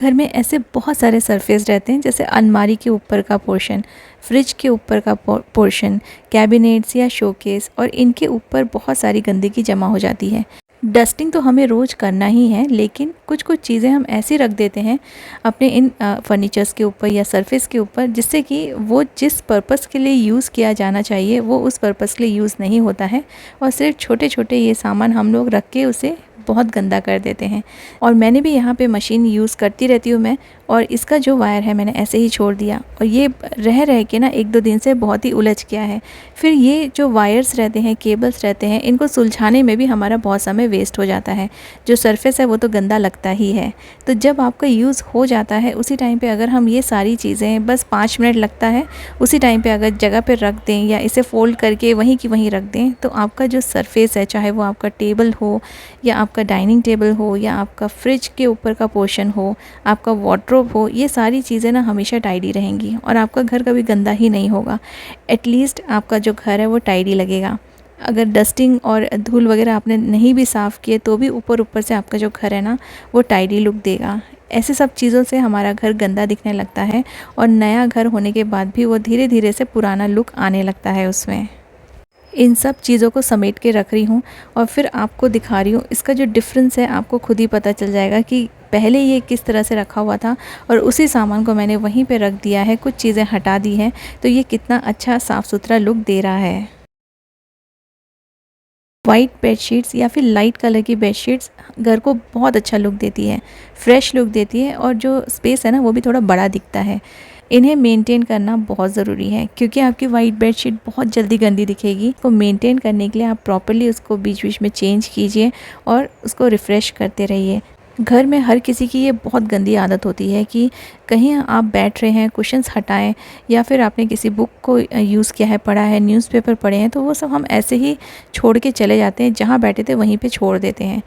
घर में ऐसे बहुत सारे सरफेस रहते हैं, जैसे अलमारी के ऊपर का पोर्शन, फ्रिज के ऊपर का पोर्शन, कैबिनेट्स या शोकेस, और इनके ऊपर बहुत सारी गंदगी जमा हो जाती है। डस्टिंग तो हमें रोज़ करना ही है, लेकिन कुछ कुछ चीज़ें हम ऐसी रख देते हैं अपने इन फर्नीचर्स के ऊपर या सरफेस के ऊपर, जिससे कि वो जिस पर्पस के लिए यूज़ किया जाना चाहिए वो उस पर्पस के लिए यूज़ नहीं होता है, और सिर्फ छोटे छोटे ये सामान हम लोग रख के उसे बहुत गंदा कर देते हैं। और मैंने भी यहाँ पे मशीन यूज़ करती रहती हूँ मैं, और इसका जो वायर है मैंने ऐसे ही छोड़ दिया, और ये रह रह के ना 1-2 दिन से बहुत ही उलझ गया है। फिर ये जो वायर्स रहते हैं, केबल्स रहते हैं, इनको सुलझाने में भी हमारा बहुत समय वेस्ट हो जाता है। जो सरफेस है वो तो गंदा लगता ही है। तो जब आपका यूज़ हो जाता है उसी टाइम पे अगर हम ये सारी चीज़ें, बस 5 मिनट लगता है, उसी टाइम पे अगर जगह पे रख दें या इसे फ़ोल्ड करके वहीं की वहीं रख दें, तो आपका जो सरफेस है, चाहे वो आपका टेबल हो या आपका डाइनिंग टेबल हो या आपका फ्रिज के ऊपर का पोर्शन हो, आपका वार्डरोब हो, ये सारी चीज़ें ना हमेशा टाइडी रहेंगी और आपका घर कभी गंदा ही नहीं होगा। एटलीस्ट आपका जो घर है वो टाइडी लगेगा। अगर डस्टिंग और धूल वगैरह आपने नहीं भी साफ़ किए तो भी ऊपर ऊपर से आपका जो घर है ना वो टाइडी लुक देगा। ऐसे सब चीज़ों से हमारा घर गंदा दिखने लगता है, और नया घर होने के बाद भी वो धीरे धीरे से पुराना लुक आने लगता है उसमें। इन सब चीज़ों को समेट के रख रही हूँ और फिर आपको दिखा रही हूँ। इसका जो डिफरेंस है आपको खुद ही पता चल जाएगा कि पहले ये किस तरह से रखा हुआ था और उसी सामान को मैंने वहीं पे रख दिया है, कुछ चीज़ें हटा दी हैं, तो ये कितना अच्छा साफ़ सुथरा लुक दे रहा है। वाइट बेडशीट्स या फिर लाइट कलर की बेडशीट्स घर को बहुत अच्छा लुक देती है, फ्रेश लुक देती है, और जो स्पेस है ना वो भी थोड़ा बड़ा दिखता है। इन्हें मेंटेन करना बहुत ज़रूरी है, क्योंकि आपकी वाइट बेडशीट बहुत जल्दी गंदी दिखेगी। तो मेंटेन करने के लिए आप प्रॉपर्ली उसको बीच बीच में चेंज कीजिए और उसको रिफ़्रेश करते रहिए। घर में हर किसी की ये बहुत गंदी आदत होती है कि कहीं आप बैठ रहे हैं, कुशन्स हटाएं, या फिर आपने किसी बुक को यूज़ किया है, पढ़ा है, न्यूज़पेपर पढ़े हैं, तो वो सब हम ऐसे ही छोड़ के चले जाते हैं, जहाँ बैठे थे वहीं पे छोड़ देते हैं।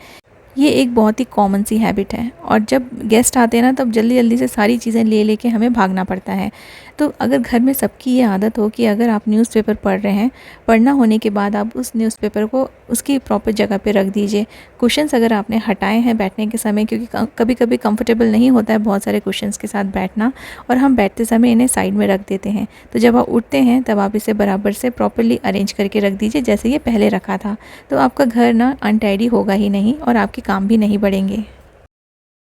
ये एक बहुत ही कॉमन सी हैबिट है, और जब गेस्ट आते हैं ना तब जल्दी जल्दी से सारी चीज़ें ले लेके हमें भागना पड़ता है। तो अगर घर में सबकी ये आदत हो कि अगर आप न्यूज़पेपर पढ़ रहे हैं, पढ़ना होने के बाद आप उस न्यूज़पेपर को उसकी प्रॉपर जगह पे रख दीजिए। कुशन्स अगर आपने हटाए हैं बैठने के समय, क्योंकि कभी कभी कंफर्टेबल नहीं होता है बहुत सारे कुशन्स के साथ बैठना, और हम बैठते समय इन्हें साइड में रख देते हैं, तो जब आप उठते हैं तब आप इसे बराबर से प्रॉपरली अरेंज करके रख दीजिए जैसे ये पहले रखा था। तो आपका घर ना अनटाइडी होगा ही नहीं और आपके काम भी नहीं बढ़ेंगे।